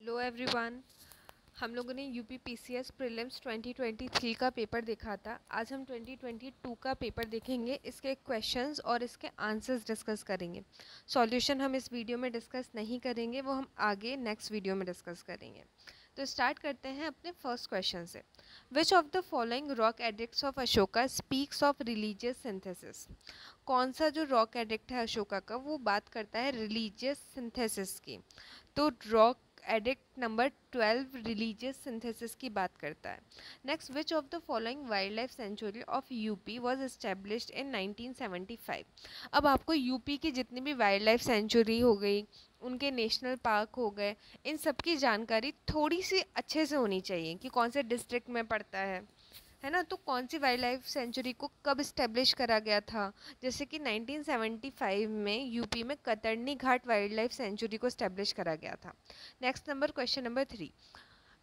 Hello everyone. हम लोगों ने यूपी पीसीएस प्रीलिम्स 2023 का पेपर देखा था। आज हम 2022 का पेपर देखेंगे। इसके क्वेश्चंस और इसके आंसर्स डिस्कस करेंगे। सॉल्यूशन हम इस वीडियो में डिस्कस नहीं करेंगे, वो हम आगे नेक्स्ट वीडियो में डिस्कस करेंगे। तो स्टार्ट करते हैं अपने फर्स्ट क्वेश्चन से। विच of the following rock addicts of Ashoka speaks of religious synthesis. कौन सा जो रॉक एडिक्ट है अशोका का वो बात करता है रिलीजियस सिंथेसिस की। तो rock edict number 12 religious synthesis की बात करता है। Next, which of the following wild life sanctuary of UP was established in 1975। अब आपको यूपी की जितनी भी वाइल्ड लाइफ सेंचुरी हो गई, उनके नेशनल पार्क हो गए, इन सब की जानकारी थोड़ी सी अच्छे से होनी चाहिए कि कौन से डिस्ट्रिक्ट में पड़ता है ना। तो कौन सी वाइल्ड लाइफ सेंचुरी को कब इस्टेब्लिश करा गया था। जैसे कि 1975 में यूपी में Katarniaghat wildlife sanctuary को इस्टेब्लिश करा गया था। Next number, question number 3।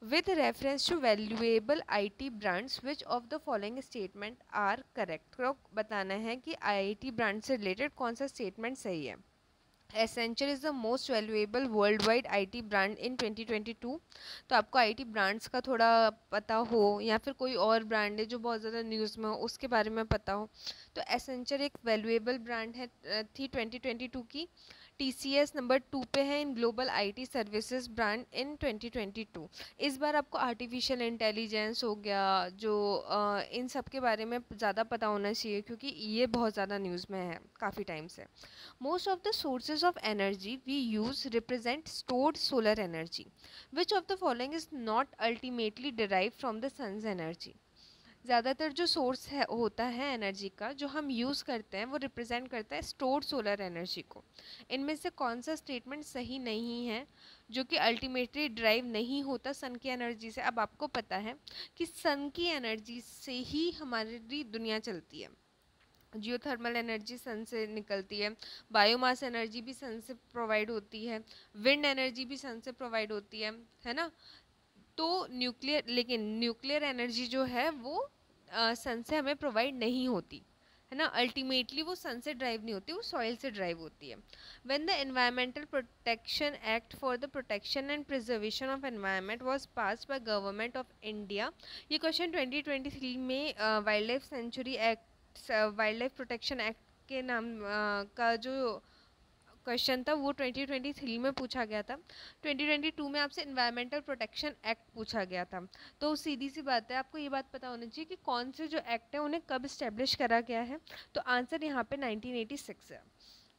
With reference to valuable IT brands which of the following statement are correct. तो बताना है कि आईटी ब्रांड से रिलेटेड कौन सा स्टेटमेंट सही है। Accenture is the most valuable world wide eye brand इन 2022। तो आपको आईटी ब्रांड्स का थोड़ा पता हो या फिर कोई और ब्रांड है जो बहुत ज़्यादा न्यूज़ में हो उसके बारे में पता हो, तो एसेंचर एक वैल्यूएबल ब्रांड है थी 2022 की। टीसीएस नंबर 2 पे है in global IT services brand इन 2022। इस बार आपको आर्टिफिशियल इंटेलिजेंस हो गया जो इन सब के बारे में ज़्यादा पता होना चाहिए क्योंकि ये बहुत ज़्यादा न्यूज़ में है काफ़ी टाइम से। Most of the sources of energy we use represent stored solar energy. Which of the following is not ultimately derived from the sun's energy? ज़्यादातर जो सोर्स है होता है एनर्जी का जो हम यूज़ करते हैं वो रिप्रेजेंट करता है स्टोर्ड सोलर एनर्जी को। इनमें से कौन सा स्टेटमेंट सही नहीं है जो कि अल्टीमेटली ड्राइव नहीं होता सन की एनर्जी से। अब आपको पता है कि सन की एनर्जी से ही हमारी दुनिया चलती है। जियोथर्मल एनर्जी सन से निकलती है, बायोमास एनर्जी भी सन से प्रोवाइड होती है, विंड एनर्जी भी सन से प्रोवाइड होती है ना। तो लेकिन न्यूक्लियर एनर्जी जो है वो सन से हमें प्रोवाइड नहीं होती है ना। अल्टीमेटली वो सन से ड्राइव नहीं होती, वो सॉइल से ड्राइव होती है। When the environmental protection act for the protection and preservation of environment was passed by government of India. ये क्वेश्चन 2023 में wild life sanctuary act wild life protection act के नाम का जो क्वेश्चन था वो 2023 में पूछा गया था। 2022 में आपसे इन्वायरमेंटल प्रोटेक्शन एक्ट पूछा गया था। तो सीधी सी बात है, आपको ये बात पता होनी चाहिए कि कौन से जो एक्ट है उन्हें कब इस्टेब्लिश करा गया है। तो आंसर यहाँ पे 1986 है।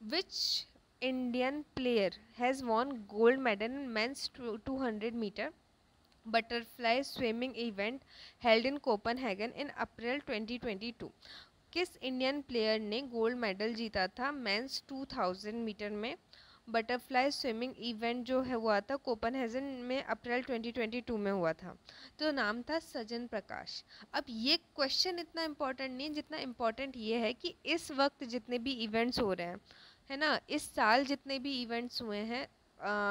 Which Indian player has won gold medal in men's 200 metre butterfly swimming event held in Copenhagen in April 2022। किस इंडियन प्लेयर ने गोल्ड मेडल जीता था मेंस 2000 मीटर में बटरफ्लाई स्विमिंग इवेंट जो है हुआ था कोपनहेगन में अप्रैल 2022 में हुआ था। तो नाम था सजन प्रकाश। अब ये क्वेश्चन इतना इम्पोर्टेंट नहीं है जितना इम्पोर्टेंट ये है कि इस वक्त जितने भी इवेंट्स हो रहे हैं है ना, इस साल जितने भी इवेंट्स हुए हैं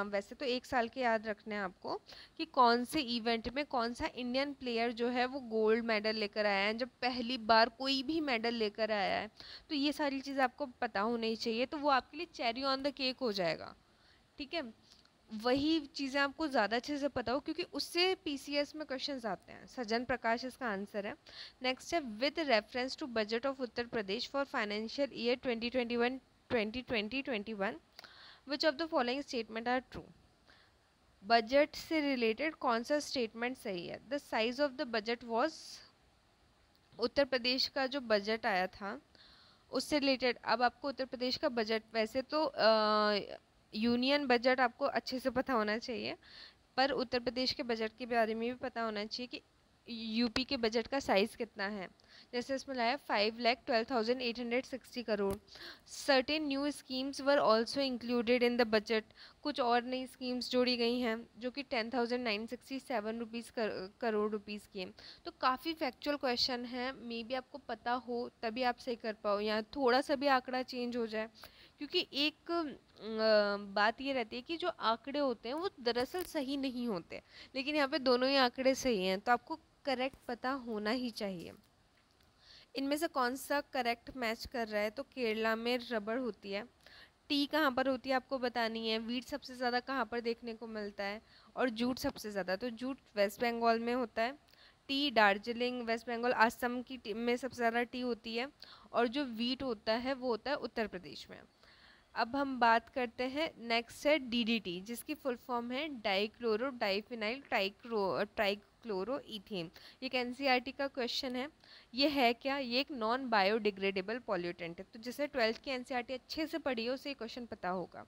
वैसे तो एक साल के याद रखने हैं आपको कि कौन से इवेंट में कौन सा इंडियन प्लेयर जो है वो गोल्ड मेडल लेकर आया है, जब पहली बार कोई भी मेडल लेकर आया है। तो ये सारी चीज़ आपको पता होनी चाहिए, तो वो आपके लिए चेरी ऑन द केक हो जाएगा। ठीक है, वही चीज़ें आपको ज़्यादा अच्छे से पता हो क्योंकि उससे पीसीएस में क्वेश्चंस आते हैं। सजन प्रकाश इसका आंसर है। नेक्स्ट है, with reference to budget of Uttar Pradesh for financial year 2020-21 which of the following statement are true. Budget से रिलेटेड कौन सा स्टेटमेंट सही है। The size of the budget was, Uttar Pradesh का जो बजट आया था उससे रिलेटेड। अब आपको उत्तर प्रदेश का बजट, वैसे तो यूनियन बजट आपको अच्छे से पता होना चाहिए, पर उत्तर प्रदेश के बजट के बारे में भी पता होना चाहिए कि यूपी के बजट का साइज़ कितना है। जैसे इसमें लाया 5,12,860 crore. Certain new schemes were also included in the budget. कुछ और नई स्कीम्स जोड़ी गई हैं जो कि 10,967 रुपीज़ करोड़ रुपीज़ की हैं। तो काफ़ी फैक्चुअल क्वेश्चन है, मे बी आपको पता हो तभी आप सही कर पाओ या थोड़ा सा भी आंकड़ा चेंज हो जाए, क्योंकि एक बात ये रहती है कि जो आंकड़े होते हैं वो दरअसल सही नहीं होते, लेकिन यहाँ पे दोनों ही आंकड़े सही हैं, तो आपको करेक्ट पता होना ही चाहिए। इनमें से कौन सा करेक्ट मैच कर रहा है, तो केरला में रबड़ होती है। टी कहाँ पर होती है आपको बतानी है। वीट सबसे ज़्यादा कहाँ पर देखने को मिलता है, और जूट सबसे ज़्यादा, तो जूट वेस्ट बंगाल में होता है। टी दार्जिलिंग, वेस्ट बंगाल, असम की टी में सबसे ज़्यादा टी होती है। और जो वीट होता है वो होता है उत्तर प्रदेश में। अब हम बात करते हैं, नेक्स्ट है डीडीटी, जिसकी फुल फॉर्म है डाइक्लोरो डाइफिनाइल ट्राइक्लोरो इथेन। ये एक एनसीईआरटी का क्वेश्चन है। ये है क्या? ये एक नॉन बायोडिग्रेडेबल पॉल्यूटेंट है। तो जिसे 12th की एनसीईआरटी अच्छे से पढ़ी है उसे ये क्वेश्चन पता होगा।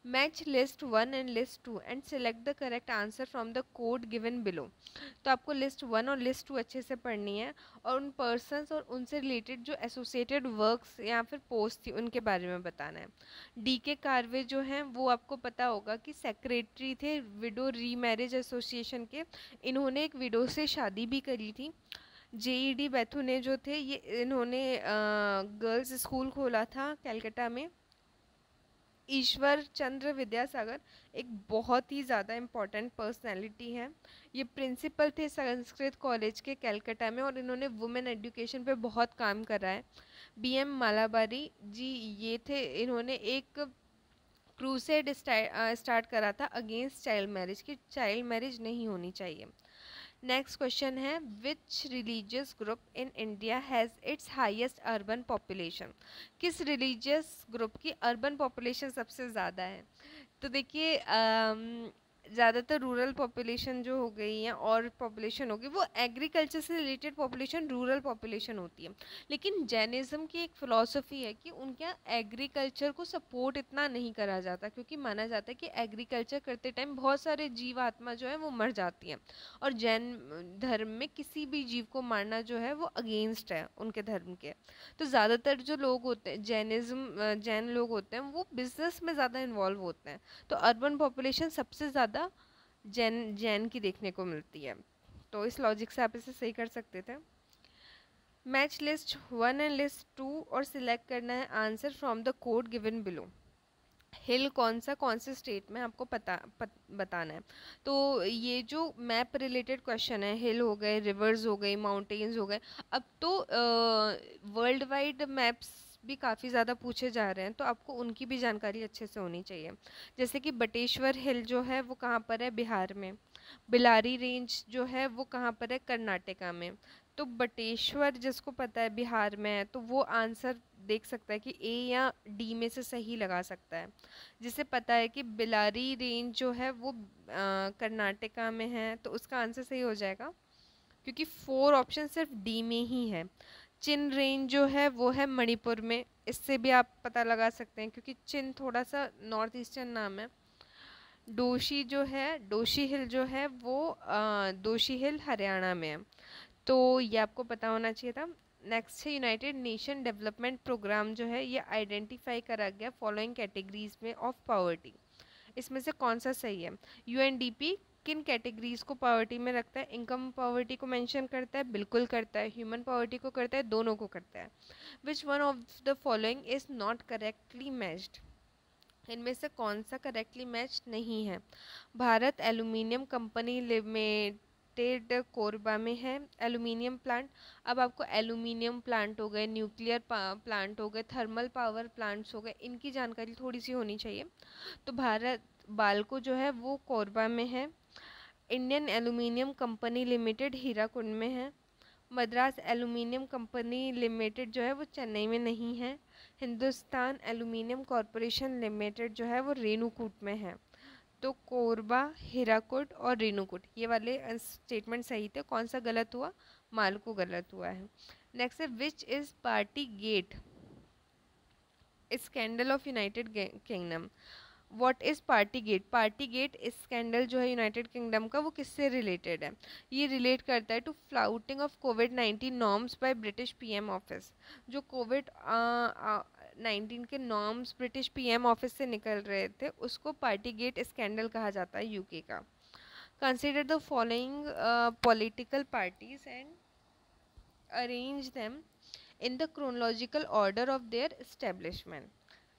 Match list 1 and list 2 and select the correct answer from the code given below. तो आपको लिस्ट 1 और लिस्ट 2 अच्छे से पढ़नी है और उन पर्सन्स और उनसे रिलेटेड जो एसोसिएटेड वर्क्स या फिर पोस्ट थी उनके बारे में बताना है। डी के कार्वे जो हैं वो आपको पता होगा कि सेक्रेटरी थे विडो रीमैरिज एसोसिएशन के। इन्होंने एक विडो से शादी भी करी थी। जेईडी बैथुने जो थे ये इन्होंने गर्ल्स स्कूल खोला था कलकत्ता में। ईश्वर चंद्र विद्यासागर एक बहुत ही ज़्यादा इम्पॉर्टेंट पर्सनैलिटी है। ये प्रिंसिपल थे संस्कृत कॉलेज के कलकत्ता में और इन्होंने वुमेन एजुकेशन पे बहुत काम करा है। बीएम मालाबारी जी ये थे, इन्होंने एक क्रूसेड स्टार्ट करा था अगेंस्ट चाइल्ड मैरिज, कि चाइल्ड मैरिज नहीं होनी चाहिए। नेक्स्ट क्वेश्चन है, which religious group in India has its highest urban population? किस रिलीजियस ग्रुप की अर्बन पॉपुलेशन सबसे ज़्यादा है? तो देखिए ज़्यादातर रूरल पॉपुलेशन जो हो गई है और पॉपुलेशन होगी वो एग्रीकल्चर से रिलेटेड पॉपुलेशन रूरल पॉपुलेशन होती है। लेकिन जैनिज़्म की एक फ़िलॉसफी है कि उनके यहाँ एग्रीकल्चर को सपोर्ट इतना नहीं करा जाता, क्योंकि माना जाता है कि एग्रीकल्चर करते टाइम बहुत सारे जीव आत्मा जो है वो मर जाती हैं। और जैन धर्म में किसी भी जीव को मारना जो है वो अगेंस्ट है उनके धर्म के। तो ज़्यादातर जो लोग होते हैं जैन लोग होते हैं वो बिजनेस में ज़्यादा इन्वॉल्व होते हैं। तो अर्बन पॉपुलेशन सबसे ज़्यादा जैन की देखने को मिलती है। तो इस लॉजिक से आप इसे सही कर सकते थे। मैच लिस्ट 1 एंड लिस्ट 2 और सिलेक्ट करना है answer from the code given below. हिल कौन से स्टेट में आपको बताना है। तो ये जो मैप रिलेटेड क्वेश्चन है, हिल हो गए, रिवर्स हो गई, माउंटेन्स हो गए। अब तो वर्ल्ड वाइड मैप्स भी काफ़ी ज़्यादा पूछे जा रहे हैं, तो आपको उनकी भी जानकारी अच्छे से होनी चाहिए। जैसे कि बटेश्वर हिल जो है वो कहाँ पर है? बिहार में। बिलारी रेंज जो है वो कहाँ पर है? कर्नाटका में। तो बटेश्वर जिसको पता है बिहार में है तो वो आंसर देख सकता है कि ए या डी में से सही लगा सकता है। जिसे पता है कि बिलारी रेंज जो है वो कर्नाटका में है तो उसका आंसर सही हो जाएगा, क्योंकि 4 ऑप्शन सिर्फ डी में ही है। चिन रेंज जो है वो है मणिपुर में, इससे भी आप पता लगा सकते हैं क्योंकि चिन थोड़ा सा नॉर्थ ईस्टर्न नाम है। डोशी हिल जो है वो डोशी हिल हरियाणा में है। तो ये आपको पता होना चाहिए था। नेक्स्ट है यूनाइटेड नेशन डेवलपमेंट प्रोग्राम जो है ये आइडेंटिफाई करा गया फॉलोइंग कैटेगरीज में ऑफ पॉवर्टी। इसमें से कौन सा सही है? यूएनडीपी किन कैटेगरीज को पॉवर्टी में रखता है? इनकम पॉवर्टी को मेंशन करता है? बिल्कुल करता है। ह्यूमन पॉवर्टी को करता है? दोनों को करता है। Which one of the following is not correctly matched? इनमें से कौन सा करेक्टली मैच नहीं है? Bharat aluminium company limited Korba में है एल्यूमिनियम प्लांट। अब आपको एल्यूमिनियम प्लांट हो गए, न्यूक्लियर प्लांट हो गए, थर्मल पावर प्लांट्स हो गए, इनकी जानकारी थोड़ी सी होनी चाहिए। तो भारत बाल्को जो है वो कोरबा में है। Indian aluminium company limited Hirakud में है। मद्रास एल्यूमिनियम कंपनी लिमिटेड जो है वो चेन्नई में नहीं है। हिंदुस्तान एल्यूमिनियम कॉरपोरेशन लिमिटेड जो है वो रेणुकूट में है। तो कोरबा, हीराकुड और रेणुकूट ये वाले स्टेटमेंट सही थे। कौन सा गलत हुआ? मालको गलत हुआ है। नेक्स्ट है, which is party get scandal of United kingdom? What is party get? Party get scandal जो है यूनाइटेड किंगडम का वो किससे रिलेटेड है? ये रिलेट करता है टू फ्लाउटिंग ऑफ कोविड-19 norms by British PM office. जो कोविड-19 के नॉर्म्स ब्रिटिश पीएम ऑफिस से निकल रहे थे उसको पार्टी गेट स्कैंडल कहा जाता है यूके का। Consider the following political parties and arrange them in the chronological order of their establishment.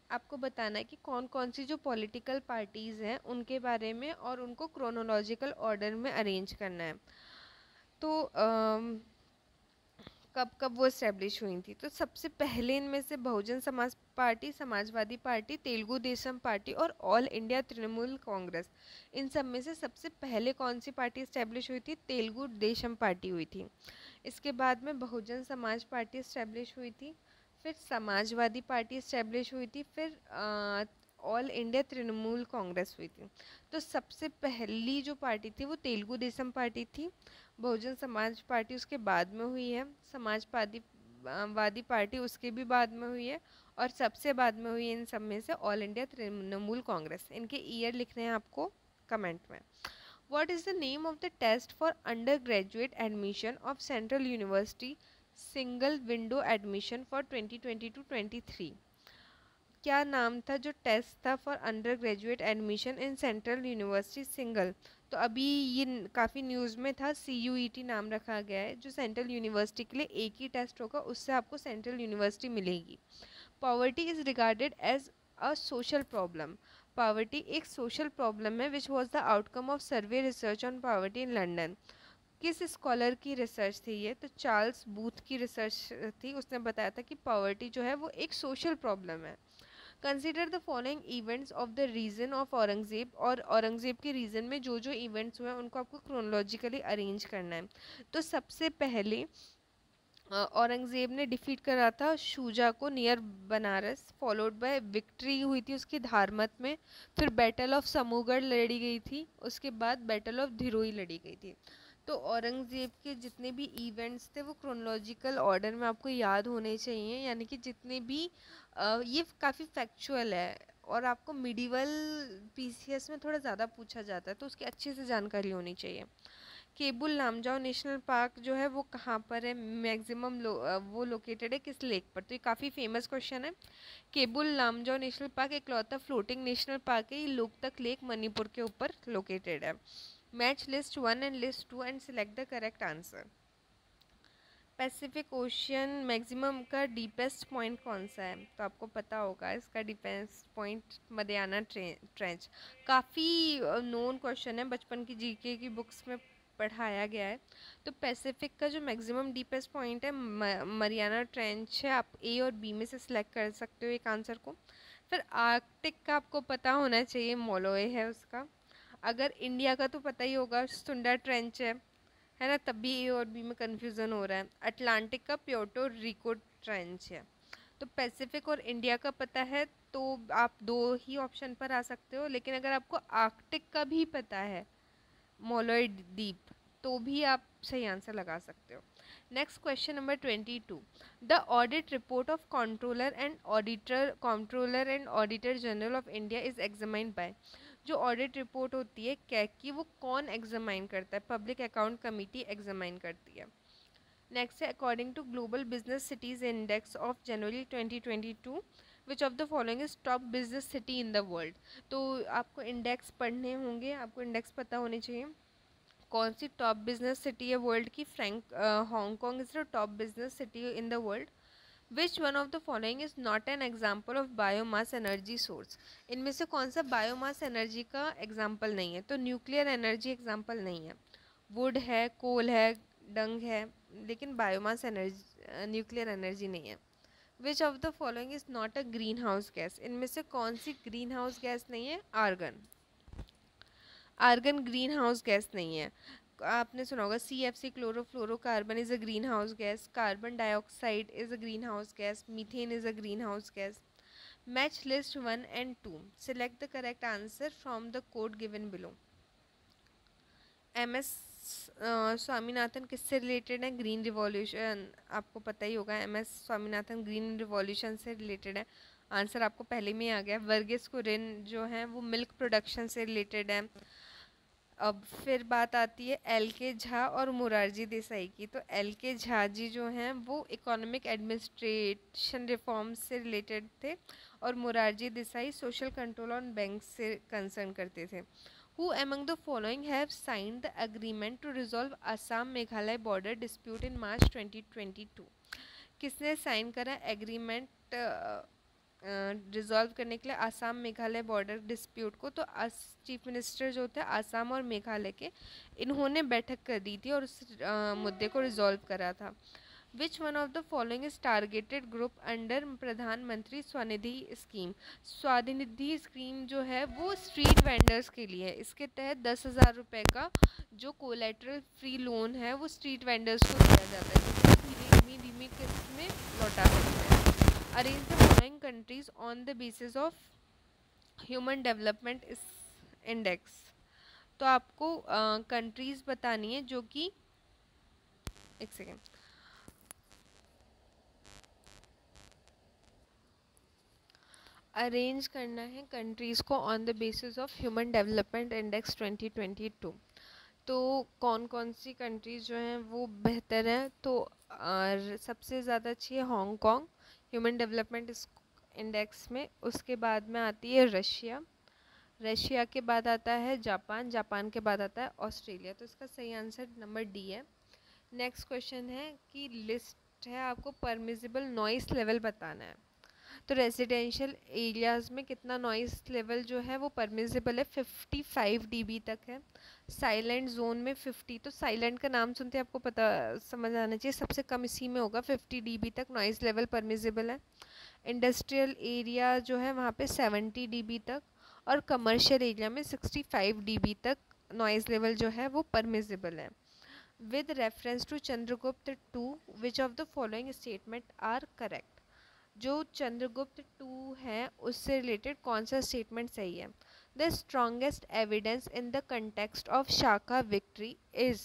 आपको बताना है कि कौन कौन सी जो पॉलिटिकल पार्टीज़ हैं उनके बारे में और उनको क्रोनोलॉजिकल ऑर्डर में अरेंज करना है। तो कब कब वो इस्टेब्लिश हुई थी। तो सबसे पहले इनमें से Bahujan Samaj party, Samajwadi party, Telugu Desam party और ऑल इंडिया तृणमूल कांग्रेस, इन सब में से सबसे पहले कौन सी पार्टी इस्टेब्लिश हुई थी? तेलुगु देशम पार्टी हुई थी। इसके बाद में बहुजन समाज पार्टी इस्टेब्लिश हुई थी, फिर समाजवादी पार्टी इस्टेब्लिश हुई थी, फिर ऑल इंडिया तृणमूल कांग्रेस हुई थी। तो सबसे पहली जो पार्टी थी वो तेलुगु देशम पार्टी थी। बहुजन समाज पार्टी उसके बाद में हुई है, समाजवादी वादी पार्टी उसके भी बाद में हुई है, और सबसे बाद में हुई इन सब में से ऑल इंडिया तृणमूल कांग्रेस। इनके ईयर लिखने हैं आपको कमेंट में। What is the name of the test for undergraduate admission of Central University single window admission for 2022-23? क्या नाम था जो टेस्ट था for under graduate admission in central university single? तो अभी ये काफ़ी न्यूज़ में था, CUET नाम रखा गया है, जो सेंट्रल यूनिवर्सिटी के लिए एक ही टेस्ट होगा, उससे आपको सेंट्रल यूनिवर्सिटी मिलेगी। Poverty is regarded as a social problem. Poverty एक सोशल प्रॉब्लम है which was the outcome of survey research on poverty in London. किस स्कॉलर की रिसर्च थी ये? तो चार्ल्स बूथ की रिसर्च थी। उसने बताया था कि पॉवर्टी जो है वो एक सोशल प्रॉब्लम है। Consider the following events of the reign of Aurangzeb, और औरंगजेब के रीजन में जो जो इवेंट्स हुए उनको आपको क्रोनोलॉजिकली अरेंज करना है। तो सबसे पहले औरंगजेब ने डिफीट करा था शुजा को near Banaras, followed by victory हुई थी उसकी धारमत में, फिर बैटल ऑफ समूगढ़ लड़ी गई थी, उसके बाद बैटल ऑफ धिरोई लड़ी गई थी। तो औरंगजेब के जितने भी इवेंट्स थे वो क्रोनोलॉजिकल ऑर्डर में आपको याद होने चाहिए, यानी कि जितने भी ये काफ़ी फैक्चुअल है और आपको मिडिवल PCS में थोड़ा ज़्यादा पूछा जाता है, तो उसकी अच्छे से जानकारी होनी चाहिए। केबुल लामजाओ नेशनल पार्क जो है वो कहाँ पर है? मैक्सिमम वो लोकेटेड है किस लेक पर? तो ये काफ़ी फेमस क्वेश्चन है। केबुल लामजाओ नेशनल पार्क इकलौता फ्लोटिंग नेशनल पार्क है, ये लोकतक लेक मणिपुर के ऊपर लोकेटेड है। Match list 1 and list 2 and select the correct answer. Pacific ocean maximum का डीपेस्ट पॉइंट कौन सा है? तो आपको पता होगा इसका डीपेस्ट पॉइंट मरियाना ट्रेंच। काफ़ी नोन क्वेश्चन है, बचपन की GK की बुक्स में पढ़ाया गया है। तो पैसिफिक का जो मैक्सिमम डीपेस्ट पॉइंट है मरियाना ट्रेंच है। आप A और B में से सिलेक्ट कर सकते हो एक आंसर को। फिर आर्कटिक का आपको पता होना चाहिए, मोलोए है उसका। अगर इंडिया का तो पता ही होगा, सुंडा ट्रेंच है ना, तब भी A और B में कन्फ्यूज़न हो रहा है। अटलांटिक का प्योर्टो रिको ट्रेंच है। तो पैसिफिक और इंडिया का पता है तो आप दो ही ऑप्शन पर आ सकते हो, लेकिन अगर आपको आर्कटिक का भी पता है, मोलोय द्वीप, तो भी आप सही आंसर लगा सकते हो। Next question number 22। The audit report of controller and auditor general of India is examined by. जो ऑडिट रिपोर्ट होती है कैग की, वो कौन एग्जामाइन करता है? पब्लिक अकाउंट कमेटी एग्जामाइन करती है। नेक्स्ट है, according to global business cities index of January 2022 which of the following is top business city in the world. तो आपको इंडेक्स पढ़ने होंगे, आपको इंडेक्स पता होने चाहिए। कौन सी टॉप बिजनेस सिटी है वर्ल्ड की? Hong Kong is the top business city in the world. Which one of the following is not an example of biomass energy source. इनमें से कौन सा बायोमास एनर्जी का एग्जाम्पल नहीं है? तो न्यूक्लियर एनर्जी एग्जाम्पल नहीं है, वुड है, कोल है, डंग है, लेकिन बायोमास एनर्जी न्यूक्लियर एनर्जी नहीं है। Which of the following is not a green house gas. इनमें से कौन सी ग्रीन हाउस गैस नहीं है? Argon. Argon green house gas नहीं है। आपने सुना होगा CFC chlorofluorocarbon is a green house gas, carbon dioxide is a green house gas, methane is a green house gas. Match list 1 and 2, select the correct answer from the code given below. MS Swaminathan किससे related है? Green revolution, आपको पता ही होगा MS Swaminathan green revolution से related है। Answer आपको पहले में ही आ गया। वर्गीस कुरियन जो है वो मिल्क प्रोडक्शन से रिलेटेड है। अब फिर बात आती है LK झा और मोरारजी देसाई की। तो LK झा जी जो हैं वो इकोनॉमिक एडमिनिस्ट्रेशन रिफॉर्म्स से रिलेटेड थे, और Morarji Desai social control on bank से कंसर्न करते थे। Who among the following have signed the agreement to resolve Assam Meghalaya border dispute in March 2022? किसने साइन करा एग्रीमेंट रिजॉल्व करने के लिए आसाम मेघालय बॉर्डर डिस्प्यूट को? तो चीफ मिनिस्टर जो थे आसाम और मेघालय के, इन्होंने बैठक कर दी थी और उस मुद्दे को रिजॉल्व करा था। Which one of the following is targeted group under प्रधानमंत्री स्वनिधि स्कीम। स्वनिधि स्कीम जो है वो स्ट्रीट वेंडर्स के लिए है। इसके तहत 10,000 रुपये का जो कोलेटरल फ्री लोन है वो स्ट्रीट वेंडर्स को दिया जाता है, जो धीमी धीमी किस्त में लौटा सकते हैं। Arrange the following countries on the basis of human development index. तो आपको कंट्रीज बतानी है जो कि, एक सेकेंड, अरेंज करना है कंट्रीज़ को on the basis of human development index 2022। तो कौन कौन सी कंट्रीज़ जो हैं वो बेहतर हैं, तो सबसे ज़्यादा अच्छी है हांगकांग ह्यूमन डेवलपमेंट इंडेक्स में। उसके बाद में आती है रशिया, रशिया के बाद आता है जापान, जापान के बाद आता है ऑस्ट्रेलिया। तो इसका सही आंसर नंबर डी है। नेक्स्ट क्वेश्चन है कि लिस्ट है, आपको परमिसिबल नॉइस लेवल बताना है। तो रेजिडेंशियल एरियाज़ में कितना नॉइस लेवल जो है वो परमिसिबल है, 55 dB तक है। साइलेंट जोन में 50, तो साइलेंट का नाम सुनते आपको पता समझ आना चाहिए, सबसे कम इसी में होगा, 50 dB तक नॉइस लेवल परमिसिबल है। इंडस्ट्रियल एरिया जो है वहाँ पे 70 dB तक, और कमर्शियल एरिया में 65 dB तक नॉइस लेवल जो है वो परमिसिबल है। With reference to Chandragupta two which of the following statement are correct. जो चंद्रगुप्त टू है उससे रिलेटेड कौन सा स्टेटमेंट सही है। The strongest evidence in the context of Shaka victory is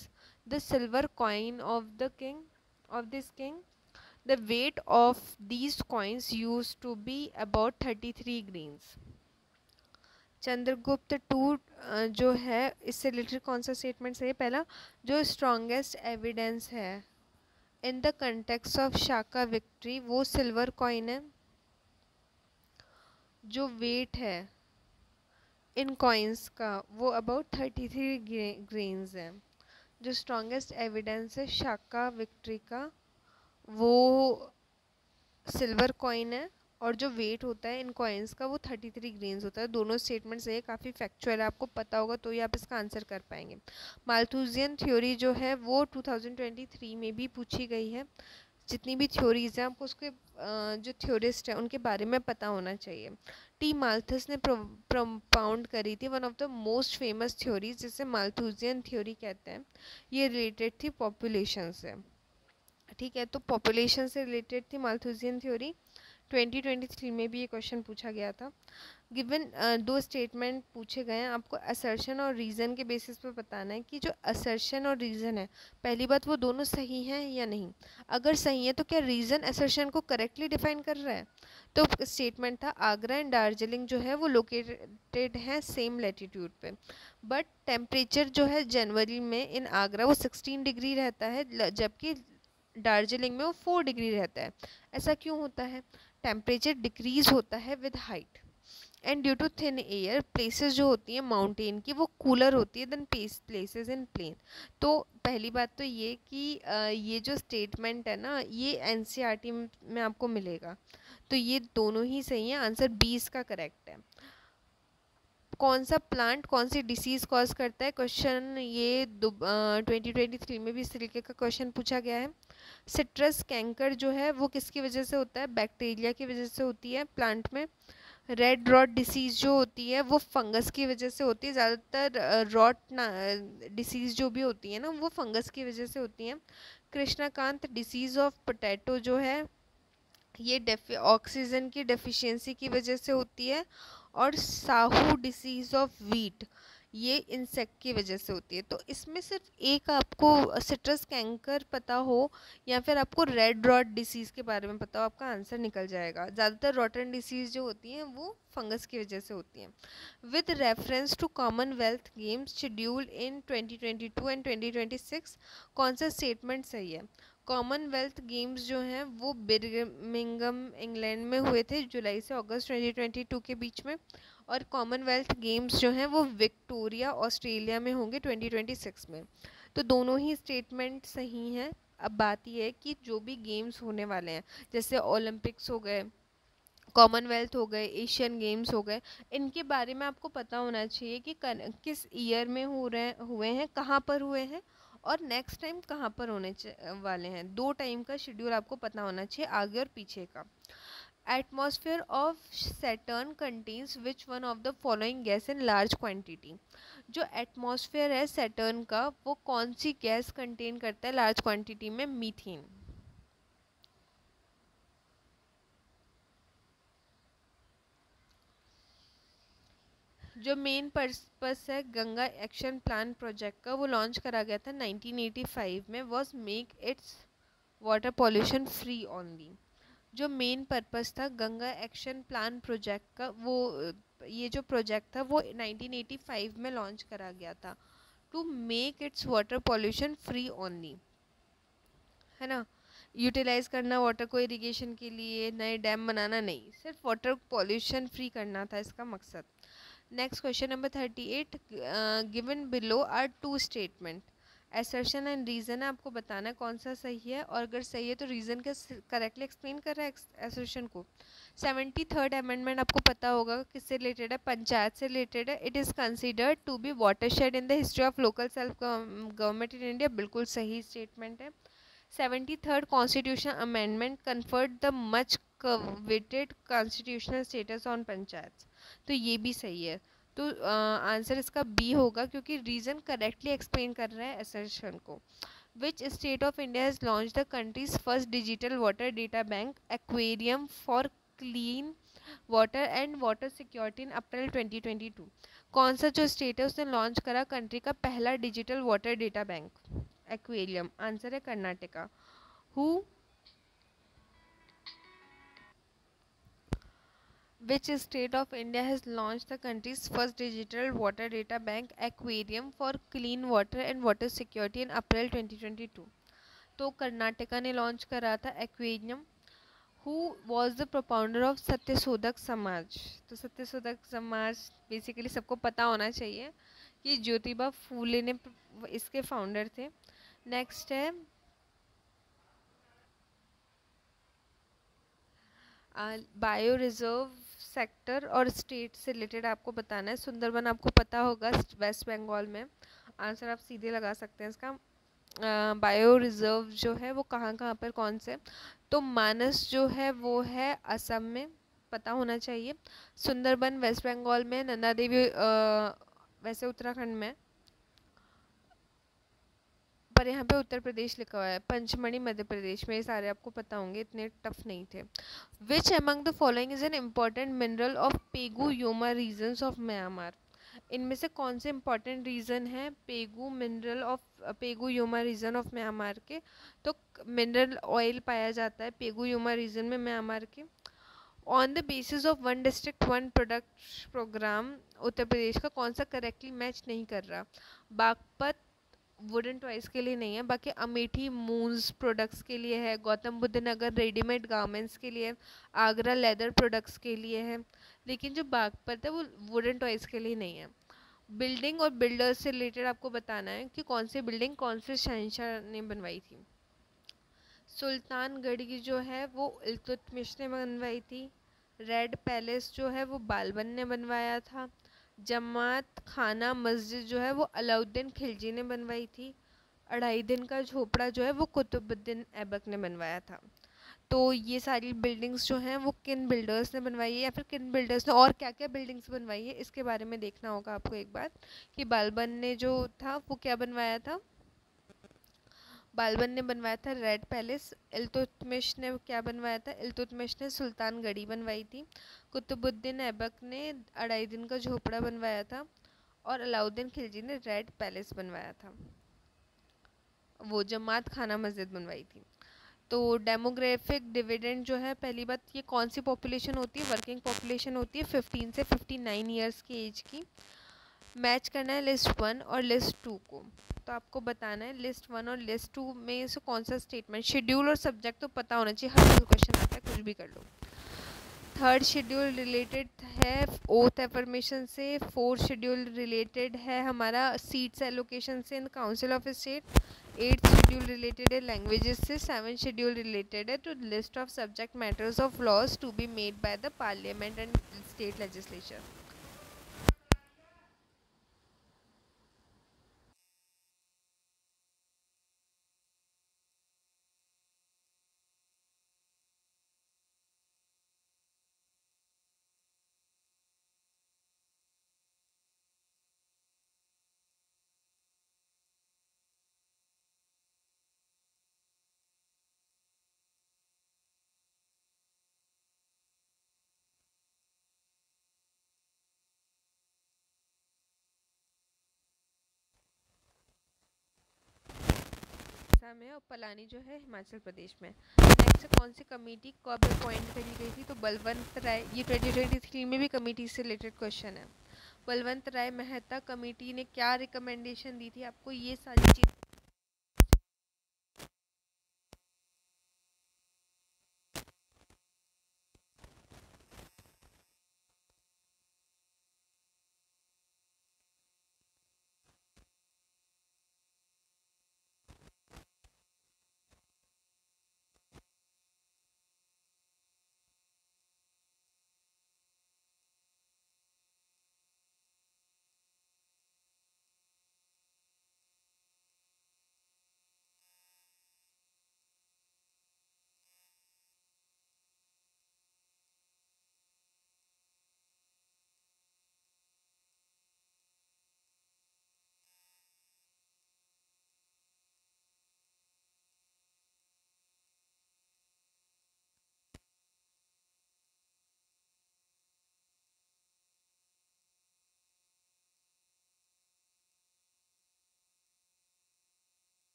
the silver coin of the king of this king. The weight of these coins use to be about 33 grains. Chandragupta two जो है इससे related कौन सा statement सही है। पहला, जो strongest evidence है इन the context of Shaka victory वो सिल्वर कॉइन है। जो वेट है इन कॉइन्स का वो अबाउट 33 ग्रेन्स है। जो स्ट्रॉन्गेस्ट एविडेंस है शाका विक्ट्री का वो सिल्वर कॉइन है, और जो वेट होता है इन कॉइन्स का वो 33 ग्रेन्स होता है। दोनों स्टेटमेंट्स है, काफ़ी फैक्चुअल है, आपको पता होगा तो ही आप इसका आंसर कर पाएंगे। माल्थुसियन थ्योरी जो है वो 2023 में भी पूछी गई है। जितनी भी थ्योरीज हैं आपको उसके जो थ्योरिस्ट हैं उनके बारे में पता होना चाहिए। टी माल्थस ने प्रोपाउंड करी थी one of the most famous theories जिसे माल्थुसियन थ्योरी कहते हैं। ये रिलेटेड थी पॉपुलेशन से, ठीक है। तो पॉपुलेशन से रिलेटेड थी माल्थुसियन थ्योरी। 2023 में भी ये क्वेश्चन पूछा गया था। गिवन दो स्टेटमेंट पूछे गए हैं, आपको असर्शन और रीज़न के बेसिस पे बताना है कि जो असर्शन और रीज़न है, पहली बात वो दोनों सही हैं या नहीं। अगर सही है तो क्या रीज़न असर्शन को करेक्टली डिफाइन कर रहा है। तो स्टेटमेंट था आगरा एंड दार्जिलिंग जो है वो लोकेटेड हैं सेम लेटीट्यूड पे, बट टेम्परेचर जो है जनवरी में इन आगरा वो 16 डिग्री रहता है, जबकि दार्जिलिंग में वो 4 डिग्री रहता है। ऐसा क्यों होता है। टेम्परेचर डिक्रीज होता है with height, and due to thin air places जो होती हैं माउंटेन की वो कूलर होती है देन प्लेसेस इन प्लेन। तो पहली बात तो ये कि ये जो स्टेटमेंट है ना ये एनसीईआरटी में आपको मिलेगा, तो ये दोनों ही सही हैं। आंसर 20 का करेक्ट है। कौन सा प्लांट कौन सी डिसीज़ कॉज करता है, क्वेश्चन ये 2023 में भी इस तरीके का क्वेश्चन पूछा गया है। सिट्रस कैंकर जो है वो किसकी वजह से होता है, बैक्टीरिया की वजह से होती है प्लांट में। रेड रॉट डिसीज़ जो होती है वो फंगस की वजह से होती है, ज़्यादातर रॉट डिसीज़ जो भी होती है ना वो फंगस की वजह से होती हैं। कृष्णाकांत डिसीज़ ऑफ पोटैटो जो है ये ऑक्सीजन की डेफिशिएंसी की वजह से होती है। और साहू डिसीज़ ऑफ वीट ये इंसेक्ट की वजह से होती है। तो इसमें सिर्फ एक आपको सिट्रस कैंकर पता हो या फिर आपको रेड रॉट डिसीज़ के बारे में पता हो, आपका आंसर निकल जाएगा। ज़्यादातर रॉटन डिसीज़ जो होती हैं वो फंगस की वजह से होती हैं। With reference to Commonwealth Games schedule in 2022 and 2026 कौन सा स्टेटमेंट सही है। कॉमनवेल्थ गेम्स जो हैं वो बिर्मिंघम इंग्लैंड में हुए थे जुलाई से अगस्त 2022 के बीच में, और कॉमनवेल्थ गेम्स जो हैं वो विक्टोरिया ऑस्ट्रेलिया में होंगे 2026 में। तो दोनों ही स्टेटमेंट सही हैं। अब बात यह है कि जो भी गेम्स होने वाले हैं जैसे ओलंपिक्स हो गए, कॉमनवेल्थ हो गए, एशियन गेम्स हो गए, इनके बारे में आपको पता होना चाहिए कि किस ईयर में हुए हैं, कहाँ पर हुए हैं और नेक्स्ट टाइम कहाँ पर होने वाले हैं। 2 टाइम का शेड्यूल आपको पता होना चाहिए, आगे और पीछे का। Atmosphere of Saturn contains which one of the following gas in large quantity. जो एटमॉस्फेयर है सैटर्न का, वो कौन सी गैस कंटेन करता है लार्ज क्वांटिटी में? मीथेन। जो मेन पर्पस है गंगा एक्शन प्लान प्रोजेक्ट का, वो लॉन्च करा गया था 1985 में, was make its water pollution free only. जो मेन पर्पस था गंगा एक्शन प्लान प्रोजेक्ट का, वो ये जो प्रोजेक्ट था वो 1985 में लॉन्च करा गया था, to make its water pollution free only, है ना। यूटिलाइज करना वाटर को इरिगेशन के लिए, नए डैम बनाना नहीं, सिर्फ वाटर पॉल्यूशन फ्री करना था इसका मकसद। Next question number 38, given below are 2 statement, assertion and reason है, आपको बताना है कौन सा सही है, और अगर सही है तो रीज़न का करेक्टली एक्सप्लेन कर रहा है एसर्शन को। 73rd अमेंडमेंट आपको पता होगा किससे रिलेटेड है? पंचायत से रिलेटेड है। It is considered to be watershed in the history of local self government in India, बिल्कुल सही स्टेटमेंट है। 73rd constitution amendment conferred the much coveted constitutional status on panchayat, तो ये भी सही है। तो आंसर इसका बी होगा, क्योंकि रीज़न करेक्टली एक्सप्लेन कर रहा है असर्शन को। Which state of India has launch the country's first digital water data bank aquarium for clean water and water security in April 2022। कौन सा जो स्टेट है उसने लॉन्च करा कंट्री का पहला digital water data bank aquarium? Answer है कर्नाटका। हु Which state of India has launched the country's first digital water data bank aquarium for clean water and water security in April 2022? तो कर्नाटका ने launch करा था aquarium. Who was the propounder of Satyashodhak Samaj? तो Satyashodhak Samaj basically सबको पता होना चाहिए कि ज्योतिबा फूले ने इसके फाउंडर थे। नेक्स्ट है बायो रिजर्व सेक्टर और स्टेट से रिलेटेड आपको बताना है। सुंदरबन आपको पता होगा वेस्ट बंगाल में, आंसर आप सीधे लगा सकते हैं इसका। बायो रिजर्व जो है वो कहाँ कहाँ पर कौन से? तो मानस जो है वो है असम में, पता होना चाहिए। सुंदरबन वेस्ट बंगाल में, नंदा देवी वैसे उत्तराखंड में, पर यहाँ पे उत्तर प्रदेश लिखा हुआ है। पंचमढ़ी मध्य प्रदेश में। ये सारे आपको पता होंगे, इतने टफ नहीं थे। Which among the following is an important mineral of Pegu Yoma regions of Myanmar? इनमें से कौन से इंपॉर्टेंट रीजन है Pegu mineral of Pegu Yoma region of Myanmar के? तो मिनरल ऑयल पाया जाता है पेगू योमा रीजन में म्यांमार के। On the basis of one district one product programme Uttar Pradesh का कौन सा करेक्टली मैच नहीं कर रहा? बागपत वुडन टॉयज़ के लिए नहीं है, बाकी अमेठी मून्स प्रोडक्ट्स के लिए है, गौतम बुद्ध नगर रेडीमेड गारमेंट्स के लिए, आगरा लेदर प्रोडक्ट्स के लिए है, लेकिन जो बागपत है वो वुडन टॉयज़ के लिए नहीं है। बिल्डिंग और बिल्डर्स से रिलेटेड आपको बताना है कि कौन सी बिल्डिंग कौन से शहंशाह ने बनवाई थी। सुल्तानगढ़ की जो है वो इल्तुतमिश ने बनवाई थी। रेड पैलेस जो है वो बालबन ने बनवाया था। जमात खाना मस्जिद जो है वो अलाउद्दीन खिलजी ने बनवाई थी। 2.5 दिन का झोपड़ा जो है वो कुतुबुद्दीन ऐबक ने बनवाया था। तो ये सारी बिल्डिंग्स जो हैं वो किन बिल्डर्स ने बनवाई है, या फिर किन बिल्डर्स ने और क्या क्या बिल्डिंग्स बनवाई है, इसके बारे में देखना होगा आपको एक बार, कि बालबन ने जो था वो क्या बनवाया था। बालबन ने बनवाया था रेड पैलेस। इल्तुतमिश ने क्या बनवाया था? इल्तुतमिश ने सुल्तानगढ़ी बनवाई थी। कुतुबुद्दीन ऐबक ने 2.5 दिन का झोपड़ा बनवाया था। और अलाउद्दीन खिलजी ने रेड पैलेस बनवाया था, वो जमात खाना मस्जिद बनवाई थी। तो डेमोग्राफिक डिविडेंड जो है, पहली बात ये कौन सी पॉपुलेशन होती है? वर्किंग पॉपुलेशन होती है 15 से 59 ईयर्स की एज की। मैच करना है लिस्ट 1 और लिस्ट 2 को। तो आपको बताना है लिस्ट 1 और लिस्ट 2 में से कौन सा स्टेटमेंट, शेड्यूल और सब्जेक्ट तो पता होना चाहिए, हर साल क्वेश्चन आता है, कुछ भी कर लो। थर्ड शेड्यूल रिलेटेड है ओथ एफर्मेशन से। फोर्थ शेड्यूल रिलेटेड है हमारा सीट्स एलोकेशन से in council of state. 8th schedule related है लैंग्वेजेस से। 7th शेड्यूल रिलेटेड है to list of subject matters of laws to be made by the parliament and state legislature. Assam है और पलानी जो है हिमाचल प्रदेश में। नेक्स्ट कौन सी कमेटी कब अपॉइंट करी गई थी? तो बलवंत राय, ये 2023 में भी कमेटी से रिलेटेड क्वेश्चन है। बलवंत राय मेहता कमेटी ने क्या रिकमेंडेशन दी थी आपको? ये सारी चीज़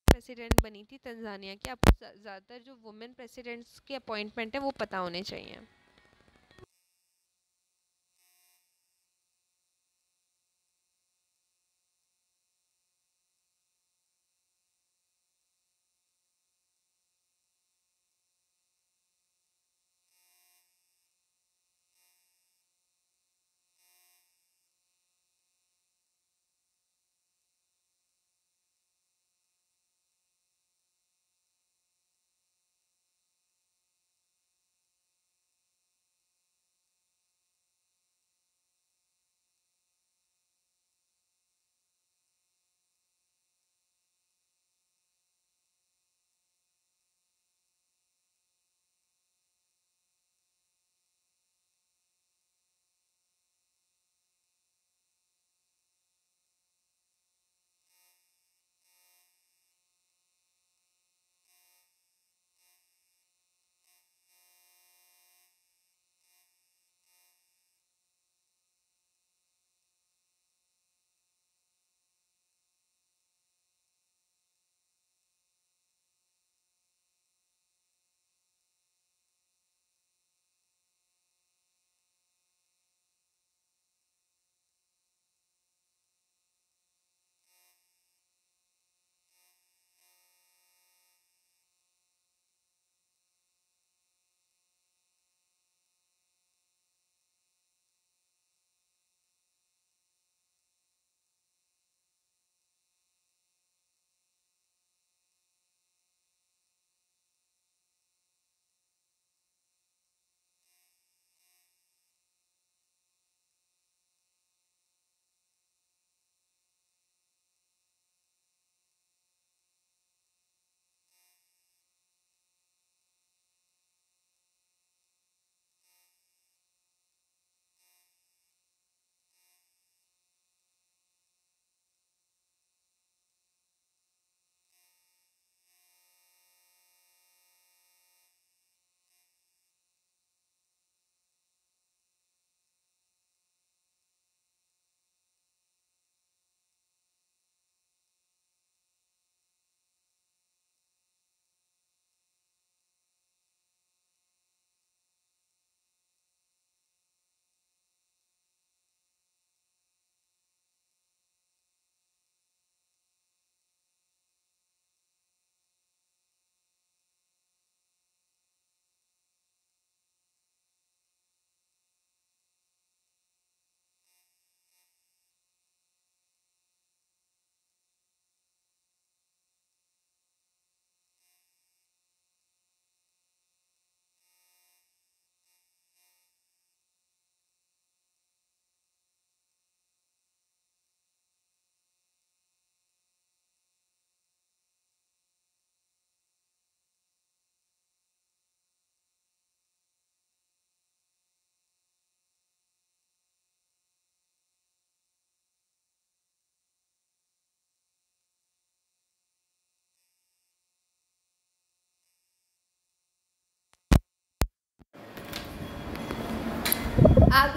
प्रेसिडेंट बनी थी तंजानिया की। आपको ज़्यादातर जो वुमेन प्रेसिडेंट्स के अपॉइंटमेंट है वो पता होने चाहिए।